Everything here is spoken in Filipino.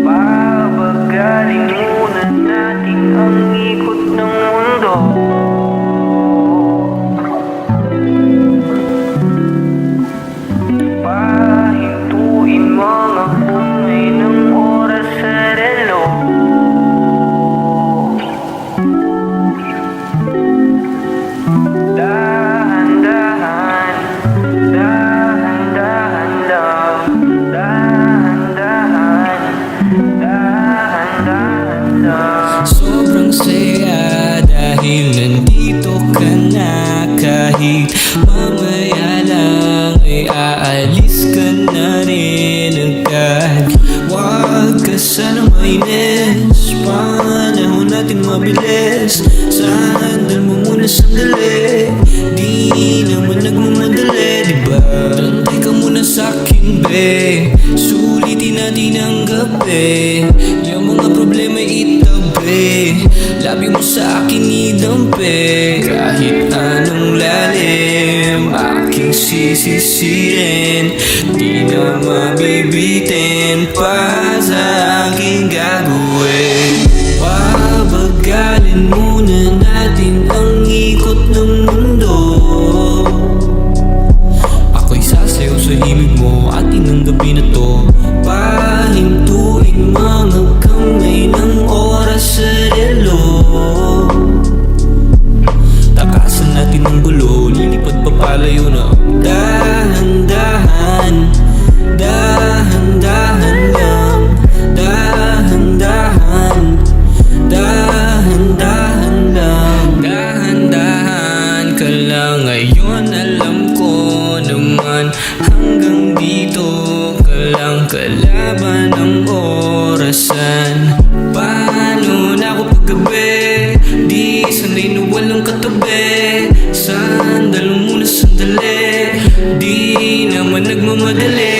Papagalin muna natin ang ikot ng mundo. Pahintuin mga kamay ng oras sa relo. Dahan-dahan, dahan-dahan lang. Dahan-dahan, dahan-dahan lang. Sobrang saya dahil nandito ka na. Kahit mamaya lang ay aalis ka na rin agad. Huwag ka sana mainis, panahon natin mabilis. Sandal mo muna sandali, di naman nagmamadali, diba? Tantay ka muna sa'kin, be. Sulitin natin ang gabi. Yung mga problema itabi, labi mo sa akin idampi. Kahit anong lalim aking sisisirin, di na mabibitin pa sa aking gagawin. Pabagalin muna natin ang ikot ng mundo. Ako'y sasayaw sa himig mo, atin ang gabi na to. Pahintuin mga kamay ng oras sa relo. Takasan natin ang gulo, lilipad pa palayo na. Dahan-dahan, dahan-dahan lang. Dahan-dahan, dahan-dahan lang. Dahan-dahan ka lang ngayon, alam ko naman. Hanggang dito ka lang, kalaban ng orasan. Paano na ako paggabi, di sanay na walang katabi. Sandal mo muna sandali, di naman nagmamadali.